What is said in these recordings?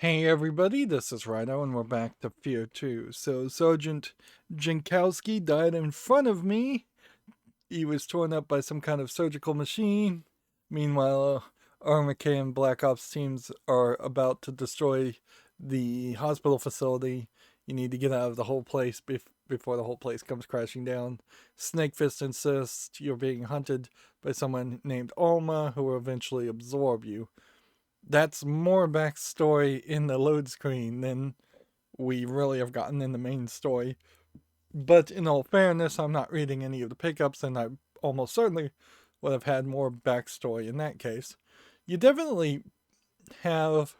Hey everybody, this is Rydo and we're back to F.E.A.R 2. So Sergeant Jankowski died in front of me. He was torn up by some kind of surgical machine. Meanwhile, RMK and Black Ops teams are about to destroy the hospital facility. You need to get out of the whole place before the whole place comes crashing down. Snakefist insists you're being hunted by someone named Alma who will eventually absorb you. That's more backstory in the load screen than we really have gotten in the main story. But in all fairness, I'm not reading any of the pickups, and I almost certainly would have had more backstory in that case. You definitely have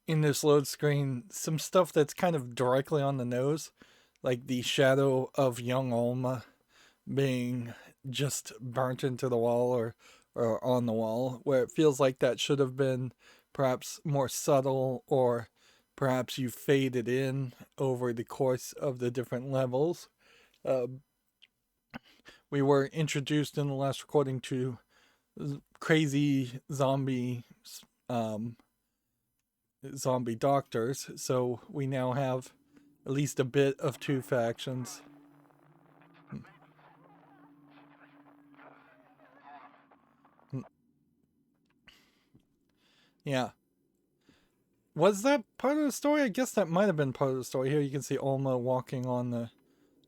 in this load screen some stuff that's kind of directly on the nose, like the shadow of young Alma being just burnt into the wall or on the wall, where it feels like that should have been perhaps more subtle, or perhaps you faded in over the course of the different levels. Uh, we were introduced in the last recording to crazy um, zombie doctors, so we now have at least a bit of two factions. Yeah, was that part of the story? I guess that might have been part of the story. Here you can see Alma walking on the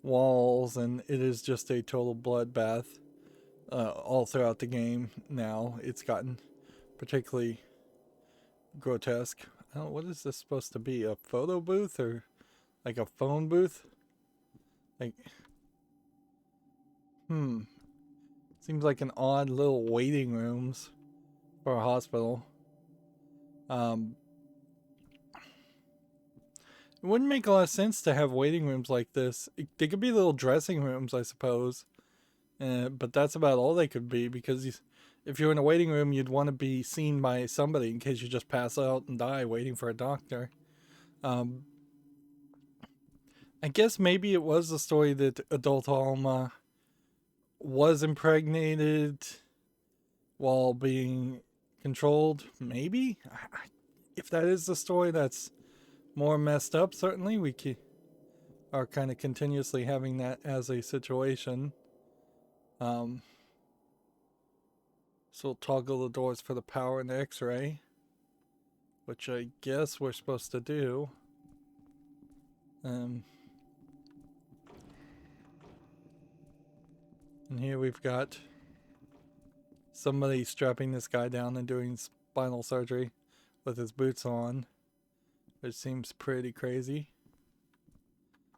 walls, and it is just a total bloodbath all throughout the game now. It's gotten particularly grotesque. Oh, what is this supposed to be? A photo booth or like a phone booth? Like, hmm. Seems like an odd little waiting rooms for a hospital. Um, it wouldn't make a lot of sense to have waiting rooms like this. They could be little dressing rooms, I suppose. But that's about all they could be, because if you're in a waiting room, you'd want to be seen by somebody in case you just pass out and die waiting for a doctor. Um, I guess maybe it was the story that adult Alma was impregnated while being controlled. Maybe? If that is the story, that's more messed up, certainly. Are kind of continuously having that as a situation. Um, so we'll toggle the doors for the power and the x-ray, which I guess we're supposed to do. Um, and here we've got somebody strapping this guy down and doing spinal surgery with his boots on, which seems pretty crazy.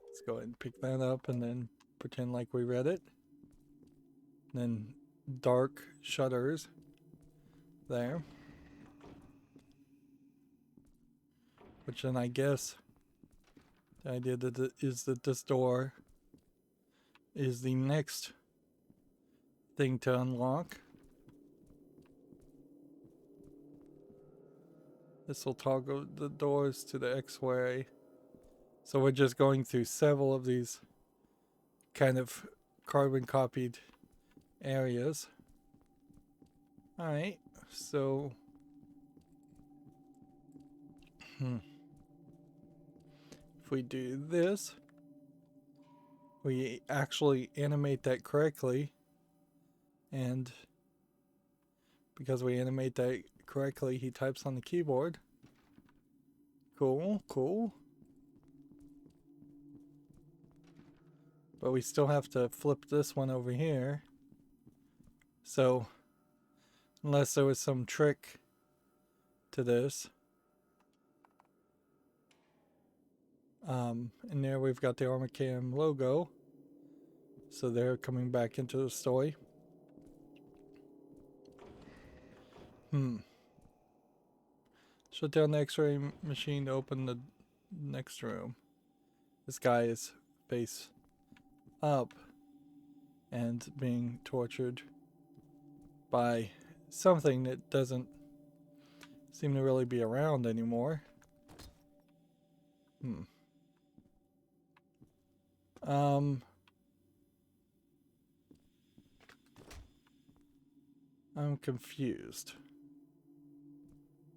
Let's go ahead and pick that up and then pretend like we read it. And then dark shutters there. Which then I guess the idea is that this door is the next thing to unlock. This will toggle the doors to the X-ray. So we're just going through several of these kind of carbon copied areas. Alright, so if we do this, we actually animate that correctly, and because we animate that correctly, he types on the keyboard. Cool, cool. But we still have to flip this one over here. So, unless there was some trick to this. And there we've got the Armacam logo. So they're coming back into the story. Shut down the x-ray machine to open the next room. This guy is face up and being tortured by something that doesn't seem to really be around anymore. I'm confused.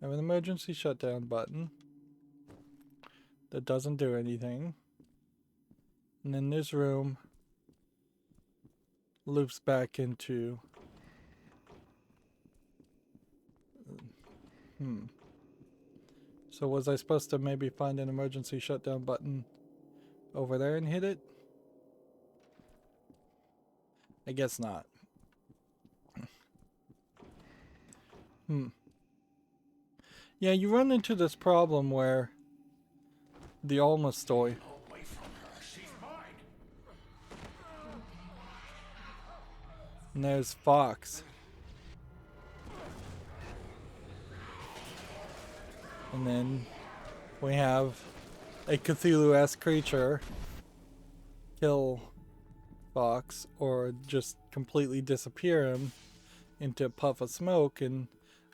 I have an emergency shutdown button. that doesn't do anything. And then this room loops back into... So was I supposed to maybe find an emergency shutdown button over there and hit it? I guess not. Yeah, you run into this problem where the Alma story... Away from her. She's mine. And there's Fox. And then we have a Cthulhu-esque creature kill Fox or just completely disappear him into a puff of smoke, and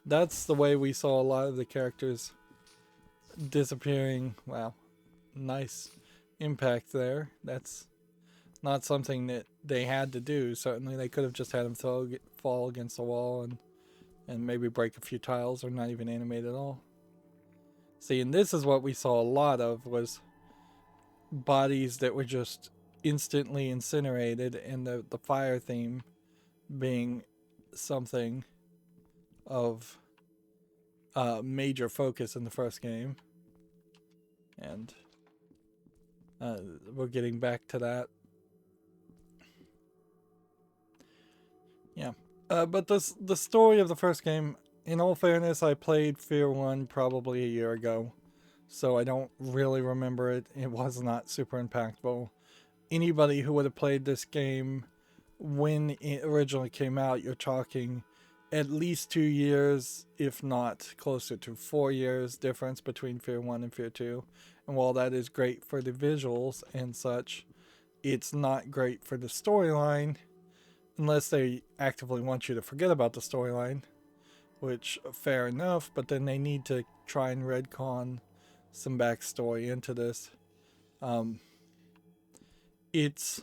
that's the way we saw a lot of the characters disappearing. Wow, nice impact there. That's not something that they had to do. Certainly they could have just had him fall against the wall and maybe break a few tiles or not even animate at all. See, and this is what we saw a lot of, was bodies that were just instantly incinerated, and the fire theme being something of major focus in the first game. And we're getting back to that. Yeah. But the story of the first game, in all fairness, I played F.E.A.R 1 probably a year ago, so I don't really remember it. It was not super impactful. Anybody who would have played this game when it originally came out, you're talking at least 2 years, if not closer to 4 years difference between F.E.A.R 1 and F.E.A.R 2. And while that is great for the visuals and such, it's not great for the storyline, unless they actively want you to forget about the storyline, which fair enough, but then they need to try and retcon some backstory into this. It's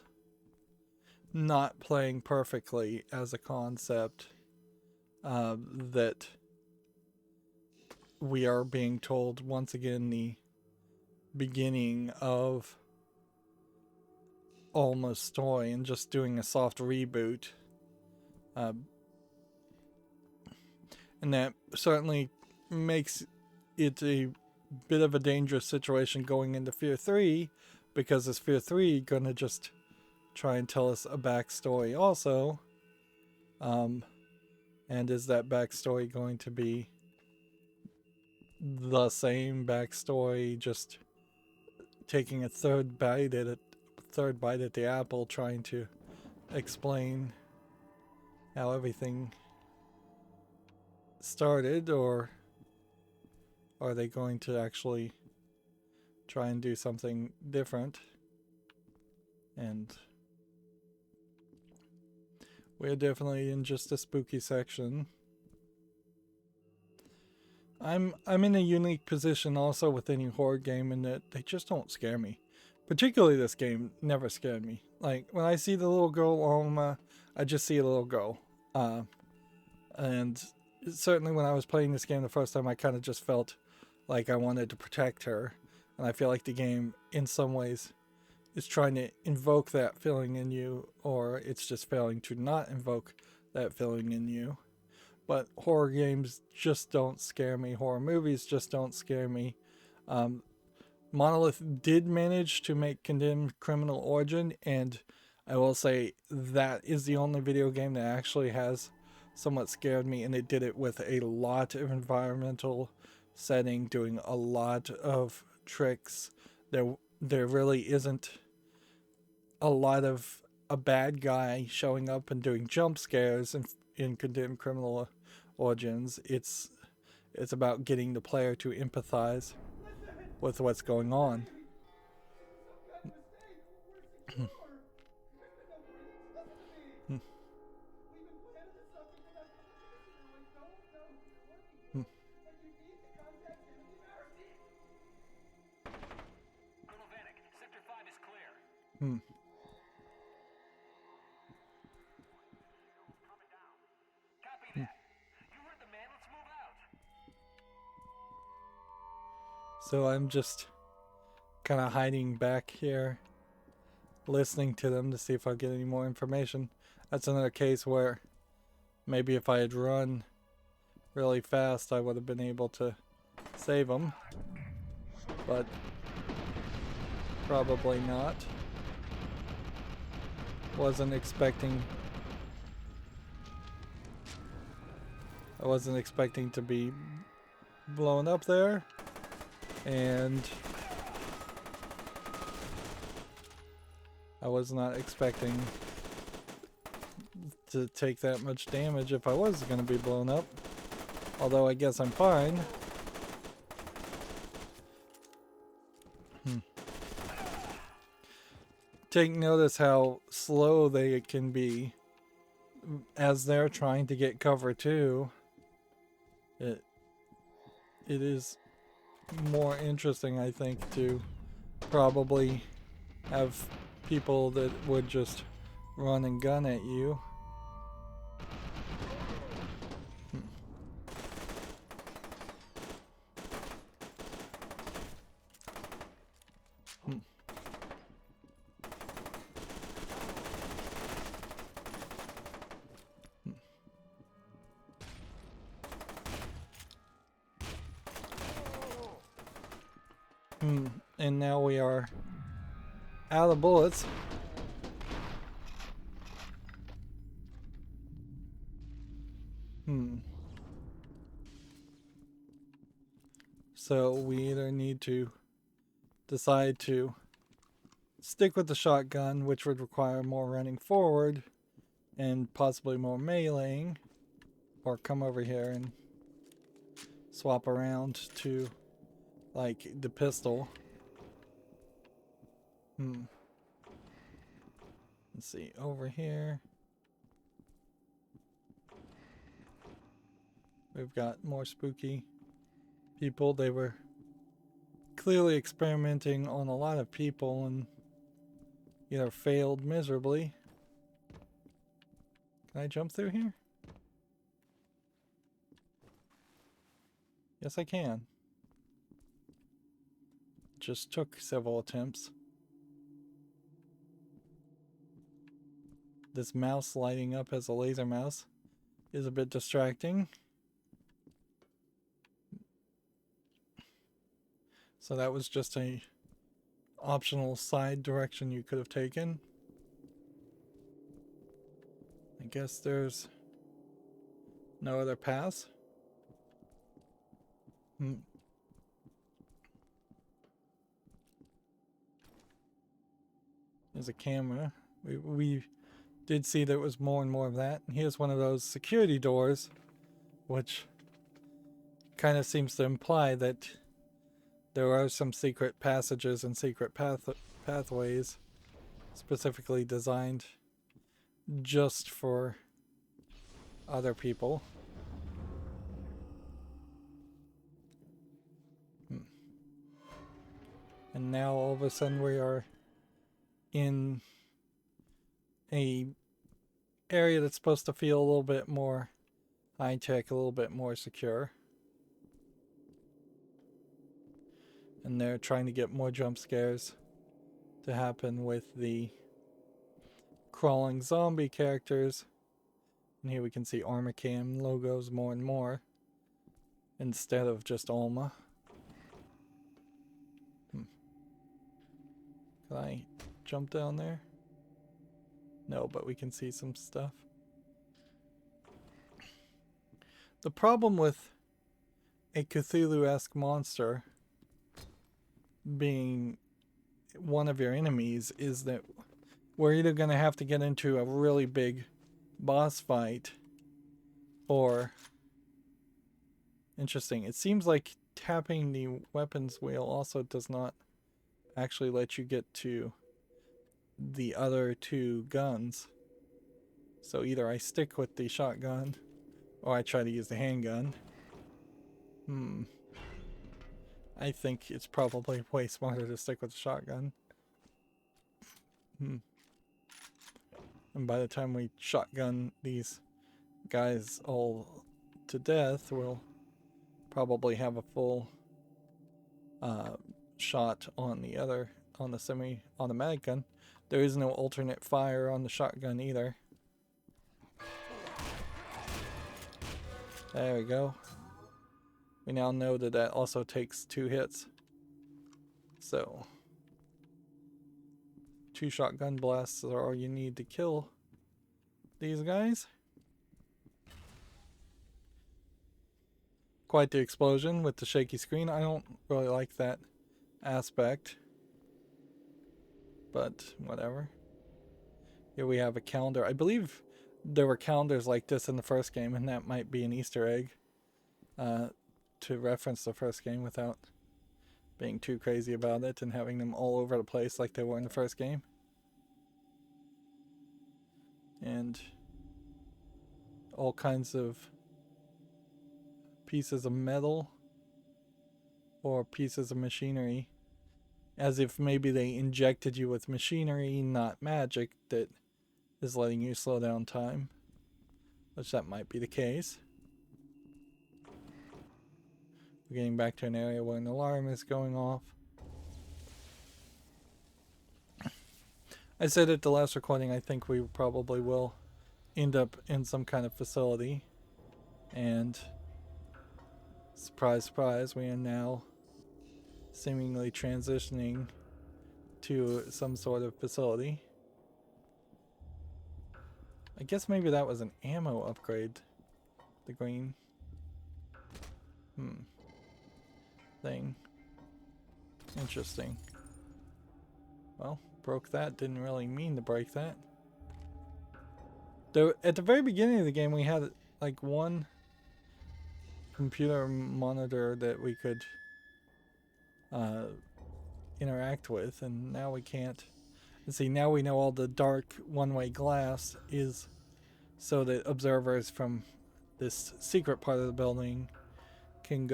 not playing perfectly as a concept that we are being told once again the beginning of Alma's story and just doing a soft reboot. And that certainly makes it a bit of a dangerous situation going into F.E.A.R 3, because is F.E.A.R 3 gonna just try and tell us a backstory also? And is that backstory going to be the same backstory, just taking a third bite at the apple, trying to explain how everything started, or are they going to actually try and do something different? And we're definitely in just a spooky section. I'm in a unique position also with any horror game in that they just don't scare me. Particularly this game never scared me. Like, when I see the little girl Alma, I just see a little girl. And certainly when I was playing this game the first time, I kind of just felt like I wanted to protect her. And I feel like the game, in some ways, is trying to invoke that feeling in you, or it's just failing to not invoke that feeling in you. But horror games just don't scare me. Horror movies just don't scare me. Monolith did manage to make Condemned Criminal Origin, and I will say that is the only video game that actually has somewhat scared me, and it did it with a lot of environmental setting, doing a lot of tricks. There really isn't a lot of a bad guy showing up and doing jump scares in Condemned Criminal Origins. It's about getting the player to empathize with what's going on. So I'm just kind of hiding back here, listening to them to see if I get any more information. That's another case where maybe if I had run really fast, I would have been able to save them, but probably not. Wasn't expecting. I wasn't expecting to be blown up there, and I was not expecting to take that much damage if I was going to be blown up. Although I guess I'm fine. Take notice how slow they can be as they're trying to get cover too. It is more interesting, I think, to probably have people that would just run and gun at you. And now we are out of bullets. So we either need to decide to stick with the shotgun, which would require more running forward and possibly more meleeing, or come over here and swap around to like the pistol. Let's see, over here we've got more spooky people. They were clearly experimenting on a lot of people and either failed miserably. Can I jump through here? Yes, I can. Just took several attempts. This mouse lighting up as a laser mouse is a bit distracting. So that was just a optional side direction you could have taken. I guess there's no other paths. There's a camera. We did see there was more and more of that. And here's one of those security doors, which kind of seems to imply that there are some secret passages and secret pathways specifically designed just for other people. And now all of a sudden we are in a area that's supposed to feel a little bit more high-tech, a little bit more secure. And they're trying to get more jump scares to happen with the crawling zombie characters. And here we can see ArmorCam logos more and more instead of just Alma. Can I jump down there? No, but we can see some stuff. The problem with a Cthulhu-esque monster being one of your enemies is that we're either going to have to get into a really big boss fight or... Interesting. It seems like tapping the weapons wheel also does not actually let you get to the other two guns. So either I stick with the shotgun or I try to use the handgun. I think it's probably way smarter to stick with the shotgun. And by the time we shotgun these guys all to death, we'll probably have a full shot on the semi-automatic gun. There is no alternate fire on the shotgun either. There we go. We now know that that also takes 2 hits. So 2 shotgun blasts are all you need to kill these guys. Quite the explosion with the shaky screen. I don't really like that aspect, but whatever. Here we have a calendar. I believe there were calendars like this in the first game, and that might be an Easter egg to reference the first game without being too crazy about it and having them all over the place like they were in the first game. And all kinds of pieces of metal or pieces of machinery, as if maybe they injected you with machinery, not magic, that is letting you slow down time, which that might be the case. We're getting back to an area where an alarm is going off. I said at the last recording, I think we probably will end up in some kind of facility, and surprise, surprise, we are now seemingly transitioning to some sort of facility. I guess maybe that was an ammo upgrade. The green thing. Interesting. Well, broke that. Didn't really mean to break that. Though at the very beginning of the game we had like one computer monitor that we could interact with, and now we can't. And see, now we know all the dark one-way glass is so that observers from this secret part of the building can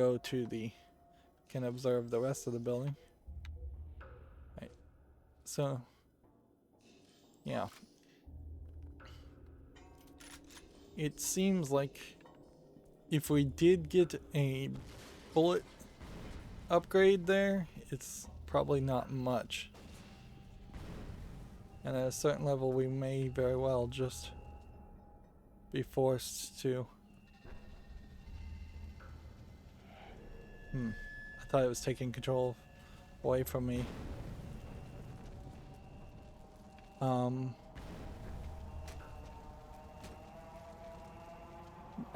observe the rest of the building. Right. So yeah, it seems like if we did get a bullet upgrade there, it's probably not much. And at a certain level we may very well just be forced to... I thought it was taking control away from me. I'm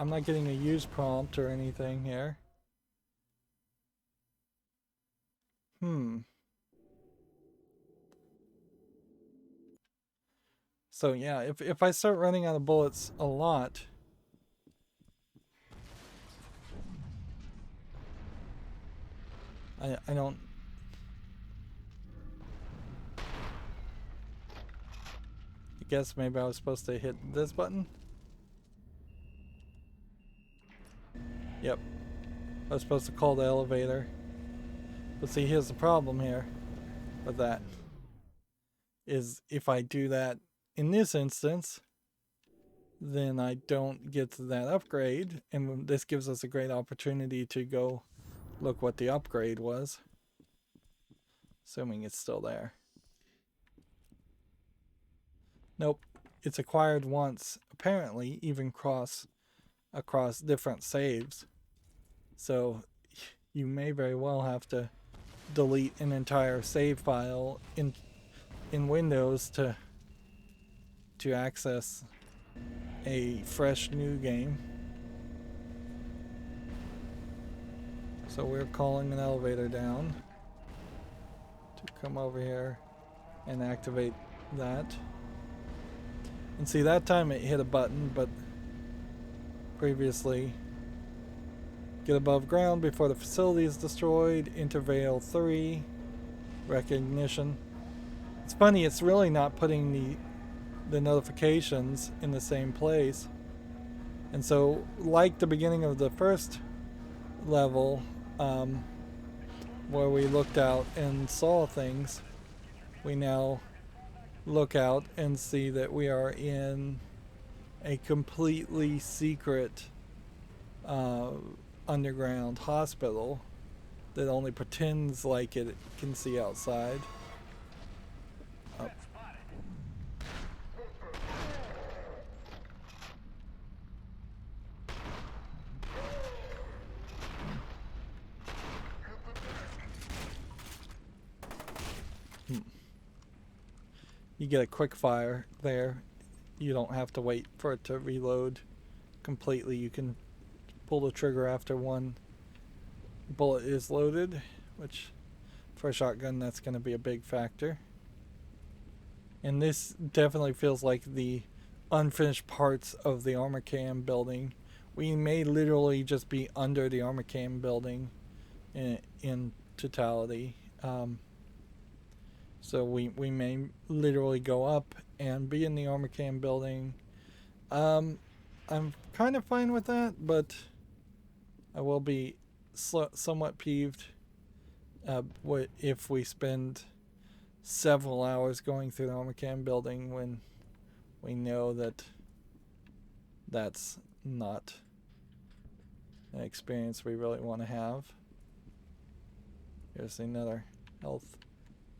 not getting a use prompt or anything here. So yeah, if I start running out of bullets a lot, I don't... I guess maybe I was supposed to hit this button? Yep. I was supposed to call the elevator. But see, here's the problem here with that. Is if I do that in this instance, then I don't get that upgrade, and this gives us a great opportunity to go look what the upgrade was. Assuming it's still there. Nope. It's acquired once, apparently, even across different saves. So you may very well have to delete an entire save file in Windows to access a fresh new game. So we're calling an elevator down to come over here and activate that. And see, that time it hit a button, but previously, get above ground before the facility is destroyed, interval 3, recognition. It's funny, it's really not putting the notifications in the same place. And so, like the beginning of the first level, where we looked out and saw things, we now look out and see that we are in a completely secret underground hospital that only pretends like it can see outside. Oh. You get a quick fire there. You don't have to wait for it to reload completely. You can pull the trigger after one bullet is loaded, which for a shotgun that's going to be a big factor. And this definitely feels like the unfinished parts of the armor cam building. We may literally just be under the armor cam building in totality. So we may literally go up and be in the armor cam building. I'm kind of fine with that, but I will be somewhat peeved if we spend several hours going through the armor cam building when we know that that's not an experience we really want to have. Here's another health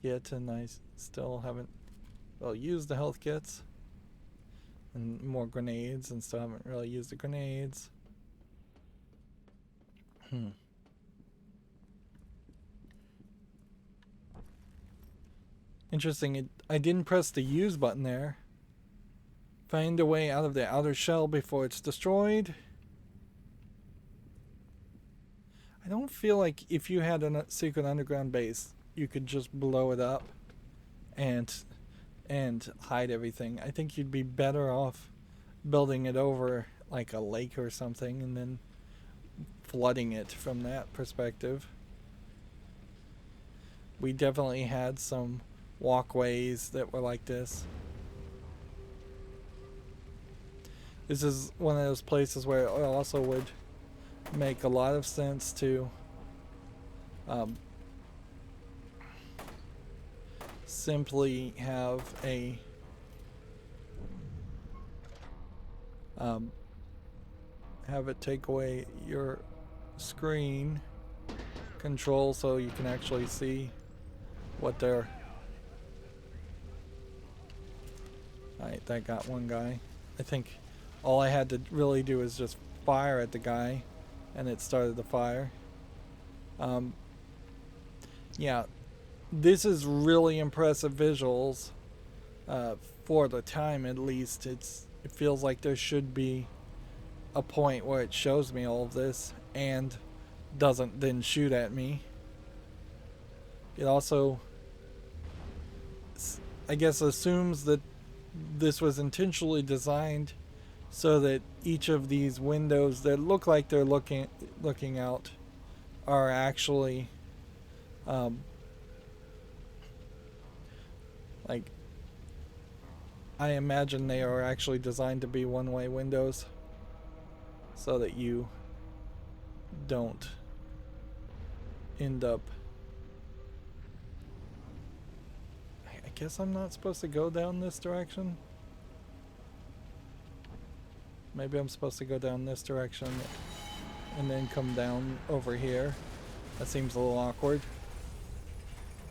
kit, and I still haven't used the health kits. And more grenades, and still haven't really used the grenades. Interesting, I didn't press the use button there. Find a way out of the outer shell before it's destroyed. I don't feel like if you had a secret underground base, you could just blow it up and hide everything. I think you'd be better off building it over like a lake or something and then flooding it from that perspective. We definitely had some walkways that were like this. This is one of those places where it also would make a lot of sense to simply have a have it take away your screen control so you can actually see what they're. Alright, that got one guy. I think all I had to really do is just fire at the guy and it started the fire. Yeah, this is really impressive visuals for the time, at least. It feels like there should be a point where it shows me all of this and doesn't then shoot at me. It also, I guess, assumes that this was intentionally designed so that each of these windows that look like they're looking out are actually like, I imagine they are actually designed to be one-way windows so that you don't end up. I guess I'm not supposed to go down this direction. Maybe I'm supposed to go down this direction and then come down over here. That seems a little awkward.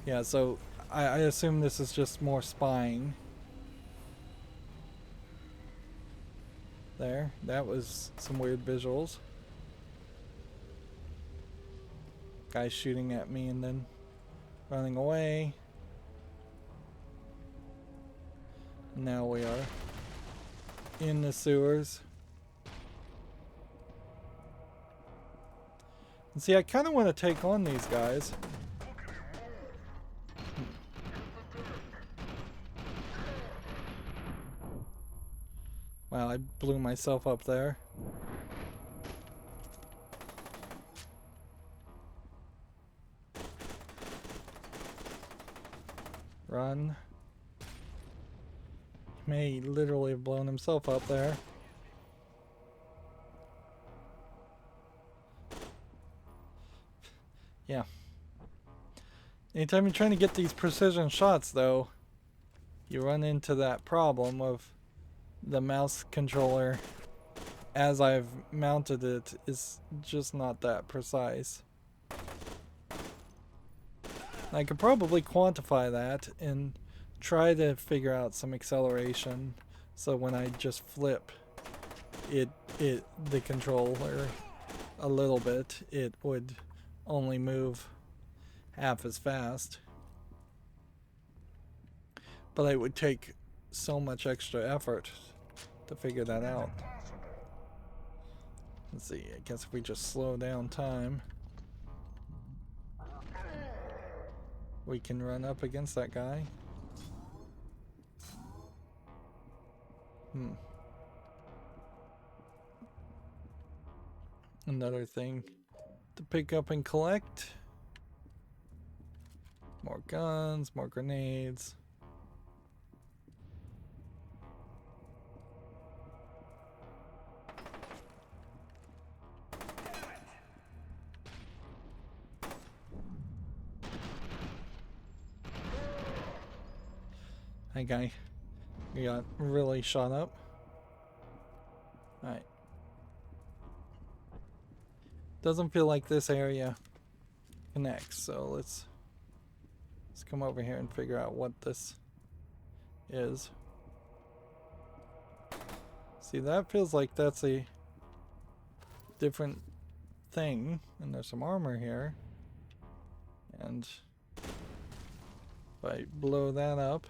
Yeah, so I assume this is just more spying. There, that was some weird visuals. Guy shooting at me and then running away. Now we are in the sewers. And see, I kind of want to take on these guys. Wow, I blew myself up there. Run. He may literally have blown himself up there. Yeah. Anytime you're trying to get these precision shots, though, you run into that problem of the mouse controller, as I've mounted it, is just not that precise. I could probably quantify that and try to figure out some acceleration so when I just flip the controller a little bit, it would only move half as fast. But it would take so much extra effort to figure that out. Let's see, I guess if we just slow down time, we can run up against that guy. Another thing to pick up and collect. More guns, more grenades. Hey guy, you got really shot up. Alright. Doesn't feel like this area connects, so let's come over here and figure out what this is. See, that feels like that's a different thing, and there's some armor here. And if I blow that up,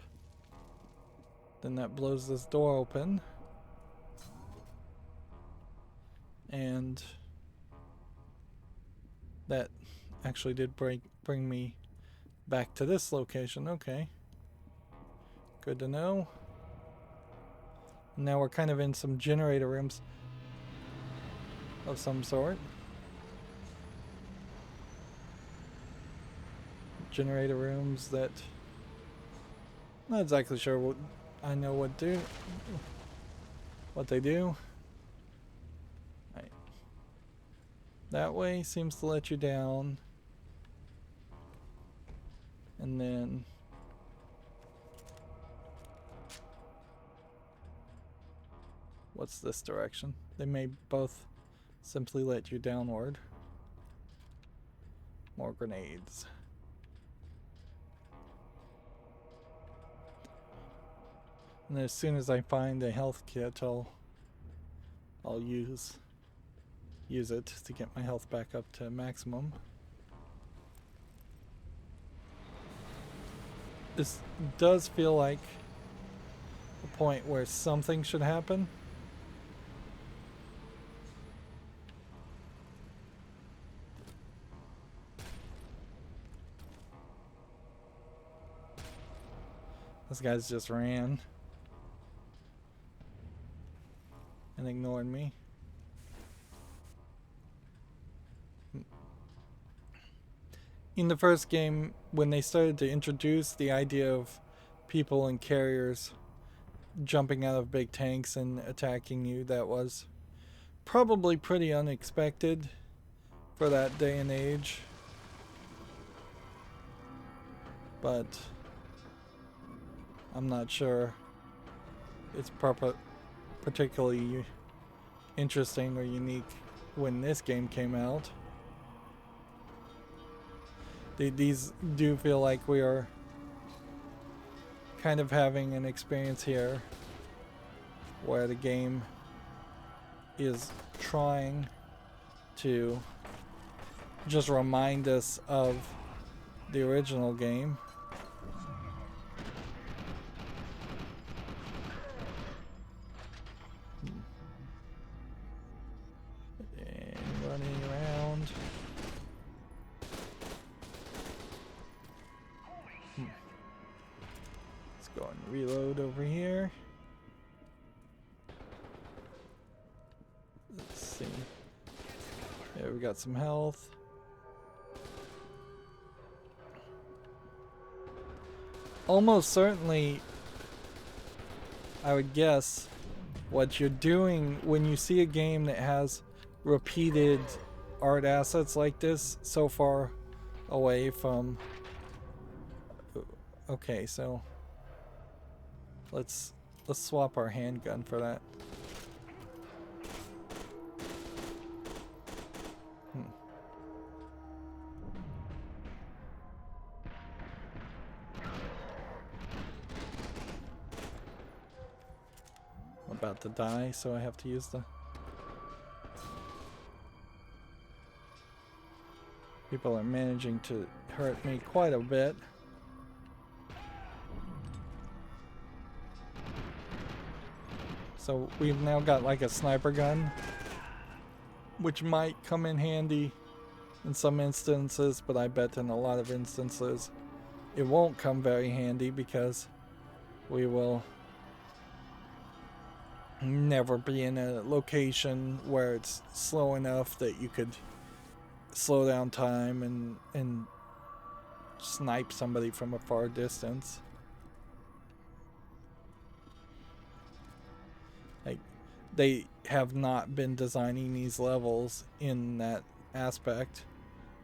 then that blows this door open. And that actually did bring me back to this location. Okay. Good to know. Now we're kind of in some generator rooms of some sort. Generator rooms that not exactly sure what I know what they do. Right. That way seems to let you down. And then what's this direction? They may both simply let you downward. More grenades. And as soon as I find a health kit, I'll use it to get my health back up to maximum. This does feel like a point where something should happen. This guy's just ran and ignored me. In the first game, when they started to introduce the idea of people in carriers jumping out of big tanks and attacking you, that was probably pretty unexpected for that day and age. But I'm not sure it's particularly interesting or unique when this game came out. These do feel like we are kind of having an experience here where the game is trying to just remind us of the original game. And running around. Let's go and reload over here. Let's see. Yeah, we got some health. Almost certainly, I would guess, what you're doing when you see a game that has repeated art assets like this so far away from... Okay, so let's swap our handgun for that. about to die, so I have to use the... People are managing to hurt me quite a bit. So we've now got like a sniper gun, which might come in handy in some instances, but I bet in a lot of instances it won't come very handy because we will never be in a location where it's slow enough that you could slow down time and snipe somebody from a far distance. Like, they have not been designing these levels in that aspect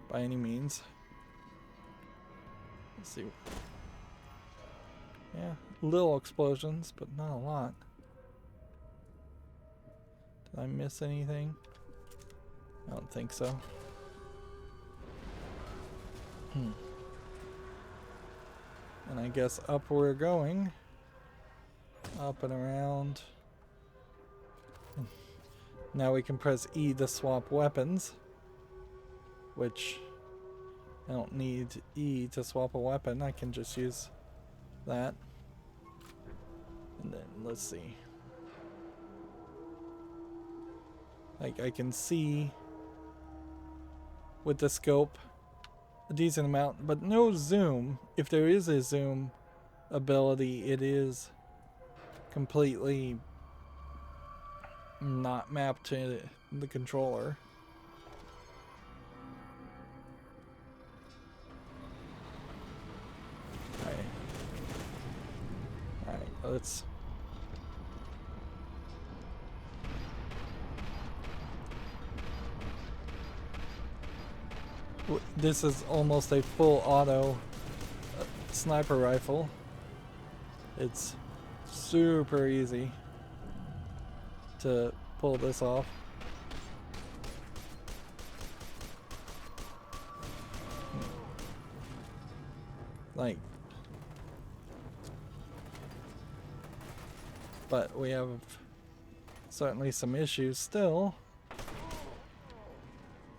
by any means. Let's see. Yeah, little explosions, but not a lot. Did I miss anything? I don't think so. And I guess up we're going. Up and around. Now we can press E to swap weapons. Which I don't need E to swap a weapon. I can just use that. And then let's see. Like I can see with the scope a decent amount, but no zoom. If there is a zoom ability, it is completely not mapped to the controller. Alright, let's... This is almost a full auto sniper rifle. It's super easy to pull this off. Like, but we have certainly some issues still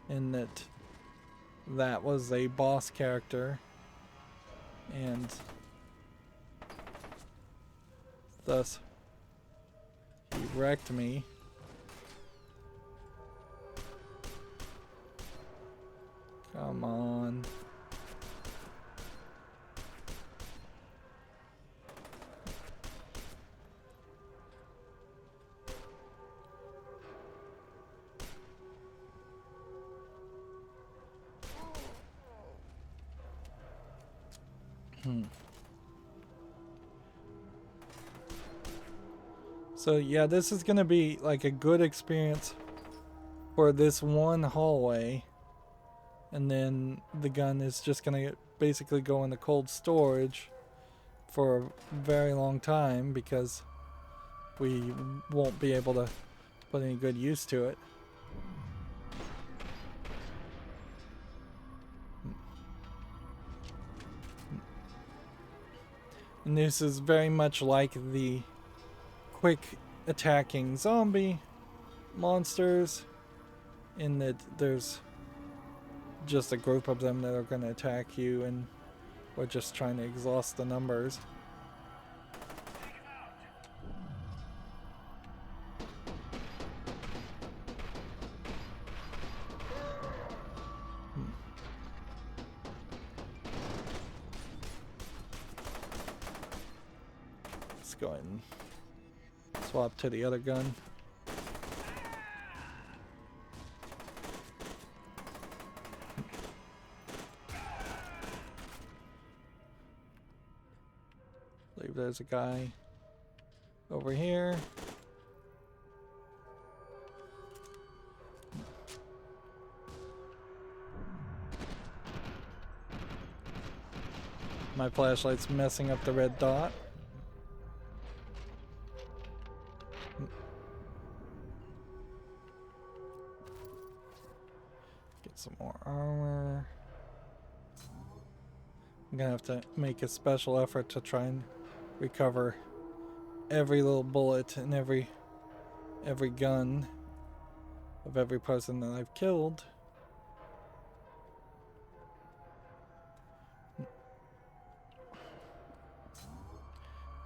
in that was a boss character and thus he wrecked me. Come on. So yeah, this is gonna be like a good experience for this one hallway, and then the gun is just gonna basically go into cold storage for a very long time because we won't be able to put any good use to it. And this is very much like the quick attacking zombie monsters in that there's just a group of them that are going to attack you and we're just trying to exhaust the numbers. Let's go ahead and swap to the other gun. I believe there's a guy over here. My flashlight's messing up the red dot. Get some more armor. I'm gonna have to make a special effort to try and recover every little bullet and every every gun of every person that I've killed.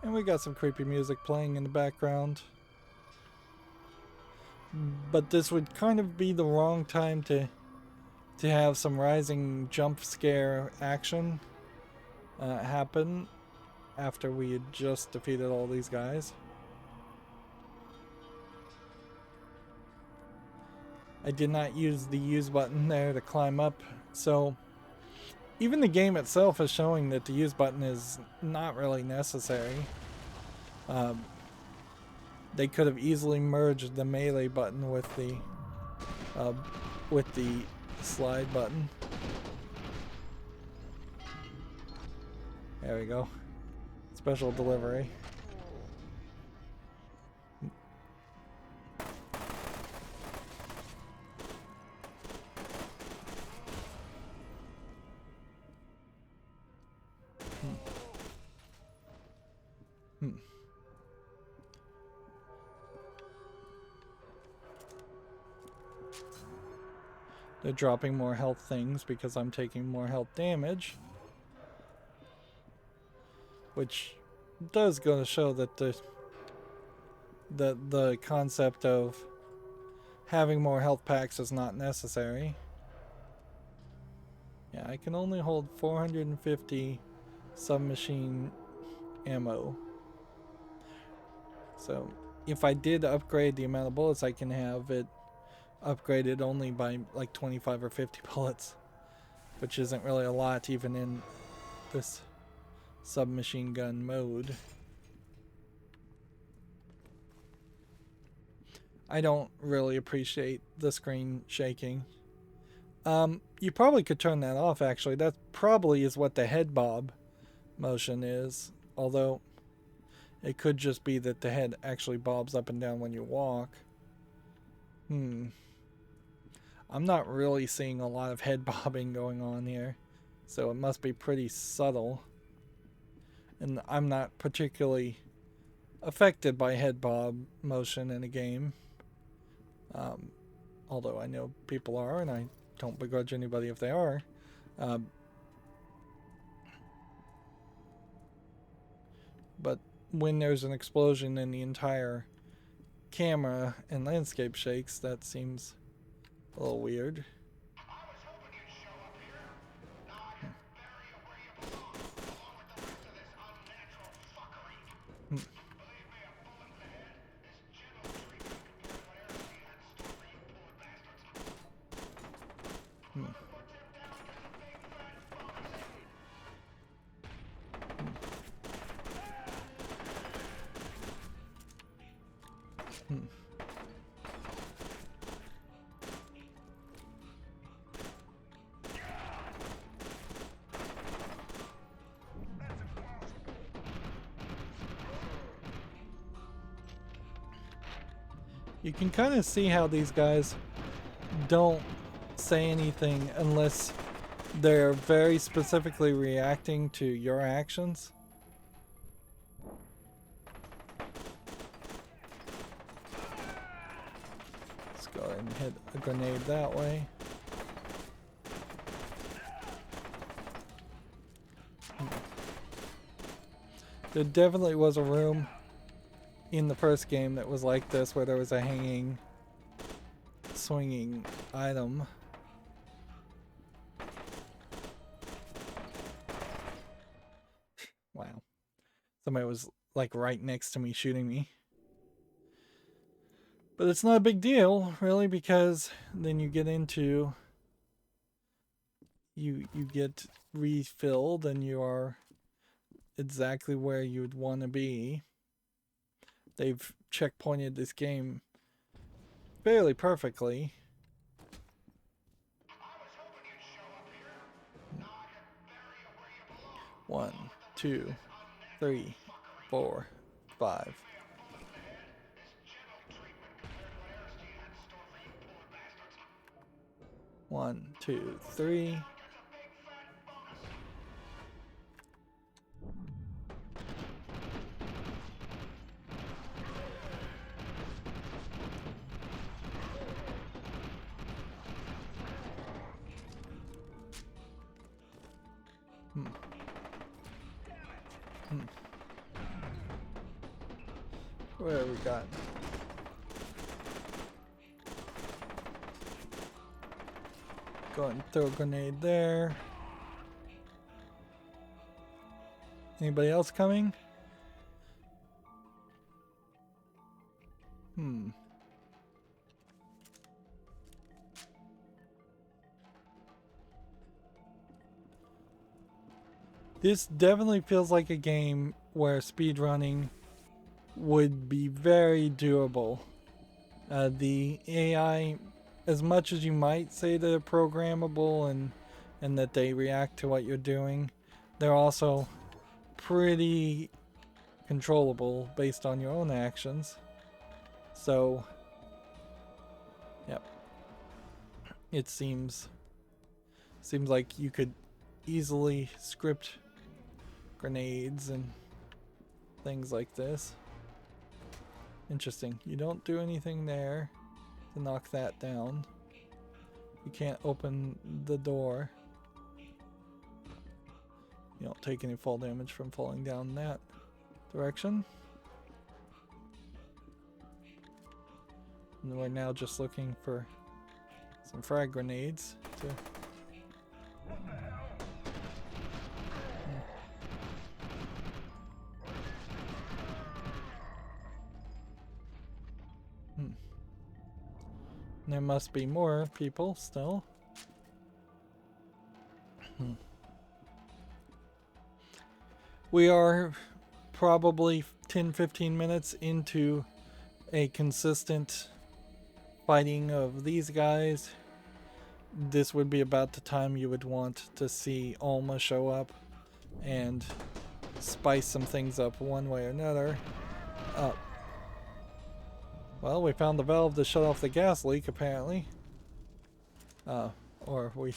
And we got some creepy music playing in the background. But this would kind of be the wrong time to have some rising jump scare action happen after we had just defeated all these guys. I did not use the use button there to climb up, so even the game itself is showing that the use button is not really necessary. They could have easily merged the melee button with the slide button. There we go. Special delivery. They're dropping more health things because I'm taking more health damage. Which does go to show that the concept of having more health packs is not necessary. Yeah, I can only hold 450 submachine ammo. So if I did upgrade the amount of bullets I can have, it upgraded only by like 25 or 50 bullets, which isn't really a lot even in this submachine gun mode. I don't really appreciate the screen shaking. You probably could turn that off actually. That probably is what the head bob motion is, although it could just be that the head actually bobs up and down when you walk. I'm not really seeing a lot of head bobbing going on here, so it must be pretty subtle. And I'm not particularly affected by head bob motion in a game. Although I know people are, and I don't begrudge anybody if they are. But when there's an explosion and the entire camera and landscape shakes, that seems a little weird. I was hoping you'd show up here. Now I can bury you where you belong, along with the rest of this unnatural fuckery. Believe me, a bullet in the head is gentle treatment compared to what Aerosmith had in store for you poor bastards. Whoever put them down gets a big fat bonus. You can kind of see how these guys don't say anything unless they're very specifically reacting to your actions. Let's go ahead and hit a grenade that way. There definitely was a room in the first game that was like this, where there was a hanging, swinging item. Wow. Somebody was like right next to me shooting me. But it's not a big deal, really, because then you get into... You get refilled and you are exactly where you would want to be. They've checkpointed this game fairly perfectly. I was hoping you'd show up here. Now I can bury you where you belong. 1, 2, 3, 4, 5. 1, 2, 3. What have we got? Go ahead and throw a grenade there. Anybody else coming? This definitely feels like a game where speedrunning would be very doable. The AI, as much as you might say they're programmable and that they react to what you're doing, they're also pretty controllable based on your own actions. So, yep. It seems like you could easily script grenades and things like this. Interesting. You don't do anything there to knock that down. You can't open the door. You don't take any fall damage from falling down that direction. And we're now just looking for some frag grenades to... There must be more people still. We are probably 10-15 minutes into a consistent fighting of these guys. This would be about the time you would want to see Alma show up and spice some things up one way or another. Well, we found the valve to shut off the gas leak, apparently. Or we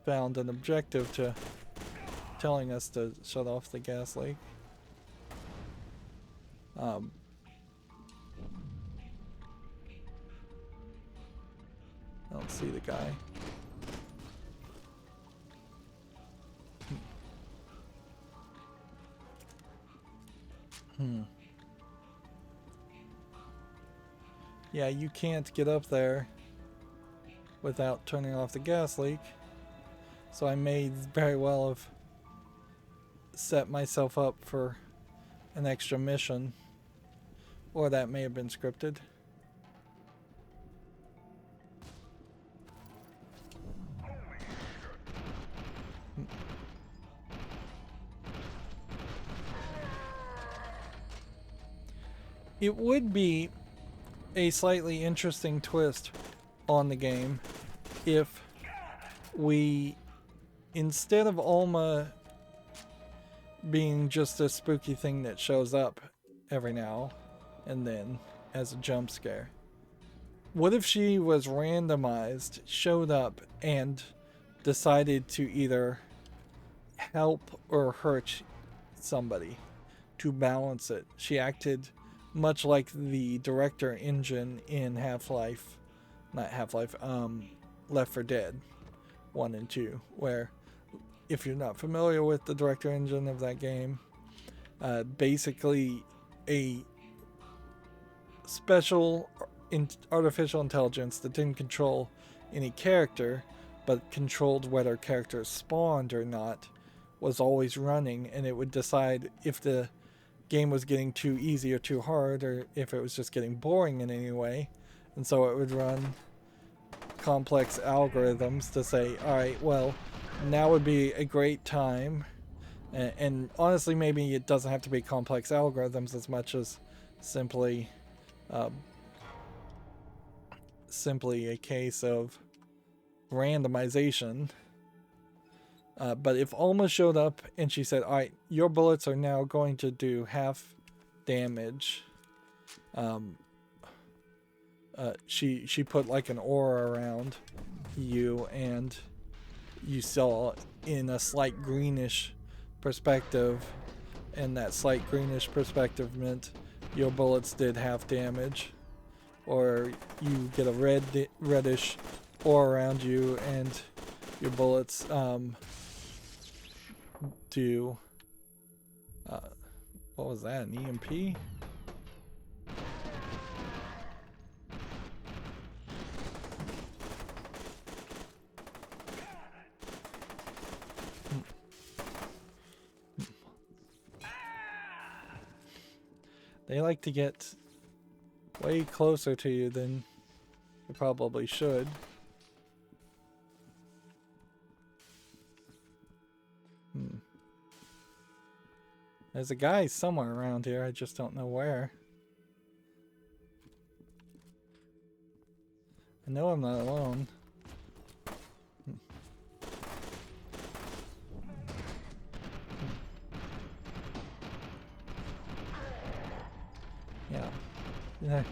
found an objective to telling us to shut off the gas leak. I don't see the guy. Yeah, you can't get up there without turning off the gas leak. So I may very well have set myself up for an extra mission. Or that may have been scripted. It would be a slightly interesting twist on the game if we, instead of Alma being just a spooky thing that shows up every now and then as a jump scare, what if she was randomized, showed up, and decided to either help or hurt somebody to balance it? She acted much like the director engine in Left 4 Dead 1 and 2, where, if you're not familiar with the director engine of that game, basically a special artificial intelligence that didn't control any character, but controlled whether characters spawned or not, was always running, and it would decide if the game was getting too easy or too hard, or if it was just getting boring in any way. And so it would run complex algorithms to say, alright, well, now would be a great time. And honestly, maybe it doesn't have to be complex algorithms as much as simply a case of randomization. But if Alma showed up and she said, alright, your bullets are now going to do half damage. She put like an aura around you, and you saw in a slight greenish perspective, and that slight greenish perspective meant your bullets did half damage. Or you get a reddish aura around you and your bullets do. What was that? An EMP? They like to get way closer to you than you probably should. There's a guy somewhere around here, I just don't know where. I know I'm not alone. Yeah.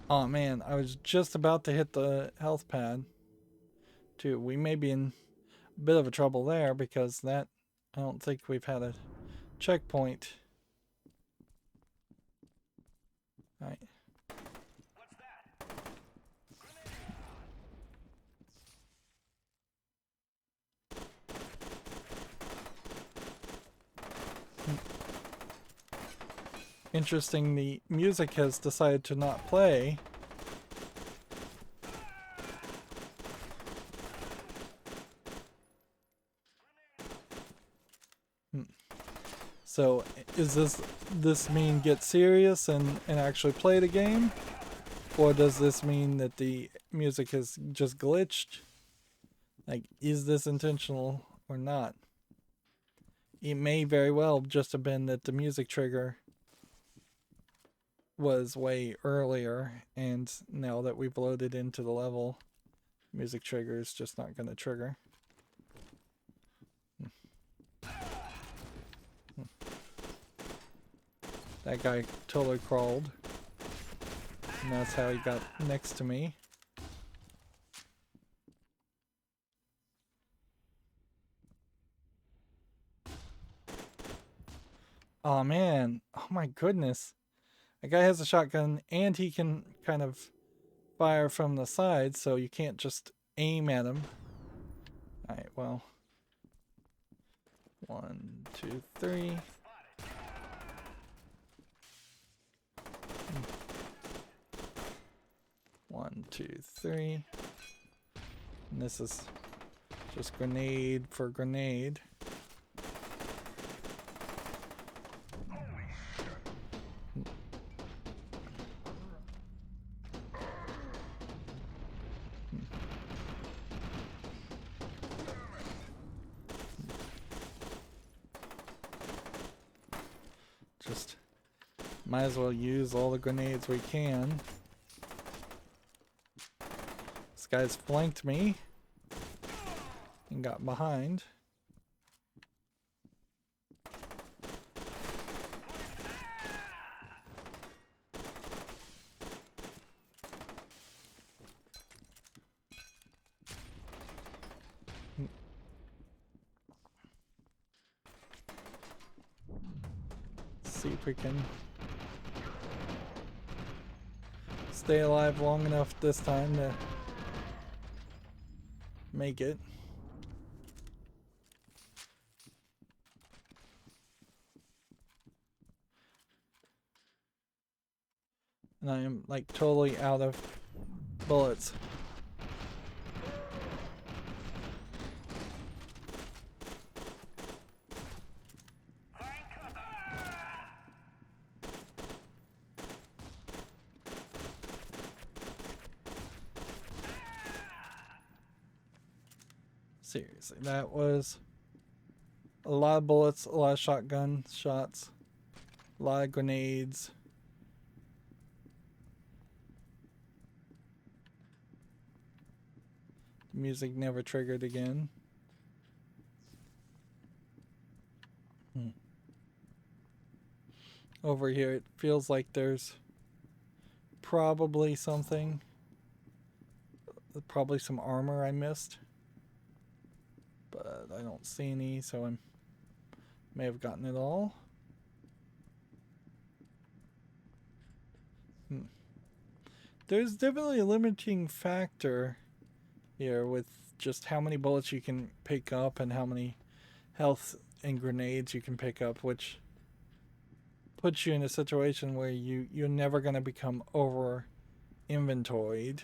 Oh man, I was just about to hit the health pad too. We may be in a bit of a trouble there because that, I don't think we've had a checkpoint. Alright. Interesting, the music has decided to not play. So is this mean get serious and actually play the game? Or does this mean that the music has just glitched? Like, is this intentional or not? It may very well just have been that the music trigger was way earlier, and now that we've loaded into the level, music trigger is just not going to trigger. That guy totally crawled, and that's how he got next to me. Oh man, oh my goodness. That guy has a shotgun and he can kind of fire from the side, so you can't just aim at him. Alright, well. 1, 2, 3. 1, 2, 3. And this is just grenade for grenade. Just might as well use all the grenades we can. This guy's flanked me and got behind. See if we can stay alive long enough this time to make it. And I am like totally out of bullets. Seriously, that was a lot of bullets, a lot of shotgun shots, a lot of grenades. The music never triggered again. Over here, it feels like there's probably something. Probably some armor I missed. But I don't see any, so I may have gotten it all. There's definitely a limiting factor here with just how many bullets you can pick up and how many health and grenades you can pick up, which puts you in a situation where you're never going to become over inventoried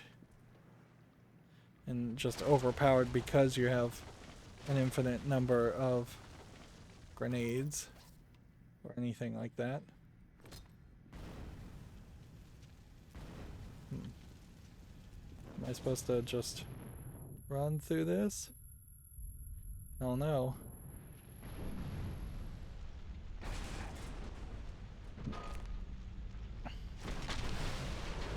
and just overpowered because you have an infinite number of grenades or anything like that. Am I supposed to just run through this? Oh no.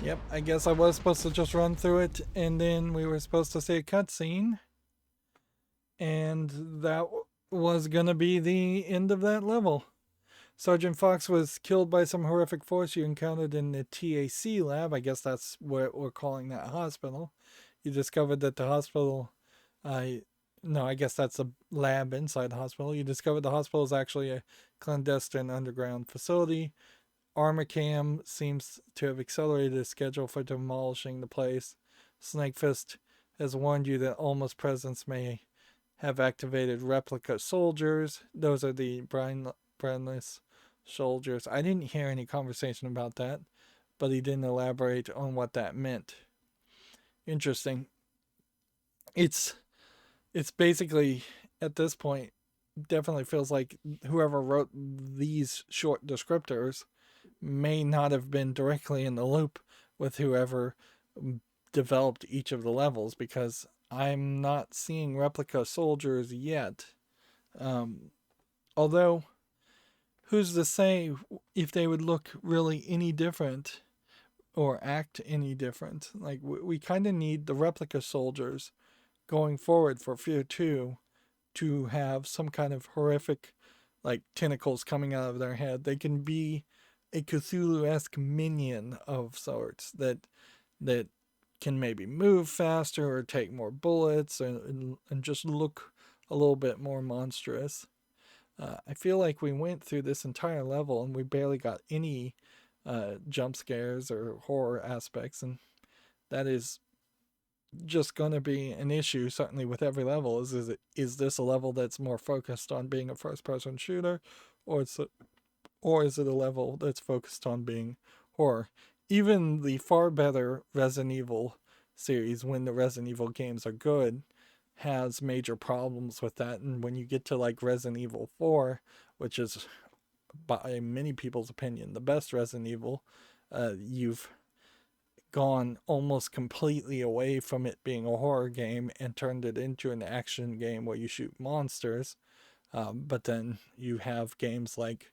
Yep, I guess I was supposed to just run through it, and then we were supposed to see a cutscene, and that was gonna be the end of that level. Sergeant Fox was killed by some horrific force you encountered in the TAC lab. I guess that's what we're calling that hospital. You discovered that the hospital, no, I guess that's a lab inside the hospital. You discovered the hospital is actually a clandestine underground facility. Armacam seems to have accelerated the schedule for demolishing the place. Snakefist has warned you that Alma's presence may have activated replica soldiers. Those are the brainless soldiers. I didn't hear any conversation about that, but he didn't elaborate on what that meant. Interesting. It's basically, at this point, definitely feels like whoever wrote these short descriptors may not have been directly in the loop with whoever developed each of the levels, because I'm not seeing replica soldiers yet. Although, who's to say if they would look really any different or act any different? Like, we kind of need the replica soldiers going forward for F.E.A.R 2 to have some kind of horrific, like, tentacles coming out of their head. They can be a Cthulhu-esque minion of sorts that can maybe move faster or take more bullets and just look a little bit more monstrous. I feel like we went through this entire level and we barely got any jump scares or horror aspects, and that is just going to be an issue certainly with every level. Is this a level that's more focused on being a first person shooter, or is it a level that's focused on being horror? Even the far better Resident Evil series, when the Resident Evil games are good, has major problems with that. And when you get to like Resident Evil 4, which is by many people's opinion the best Resident Evil, you've gone almost completely away from it being a horror game and turned it into an action game where you shoot monsters. But then you have games like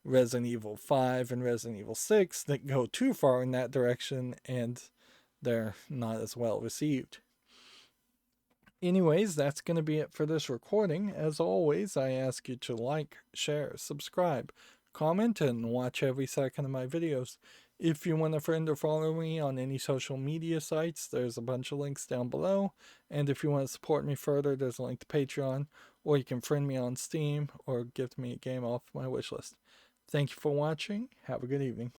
Resident Evil 5 and Resident Evil 6 that go too far in that direction, and they're not as well received. Anyways, that's going to be it for this recording. As always, I ask you to like, share, subscribe, comment, and watch every second of my videos. If you want a friend or follow me on any social media sites, there's a bunch of links down below. And if you want to support me further, there's a link to Patreon, or you can friend me on Steam or gift me a game off my wishlist. Thank you for watching. Have a good evening.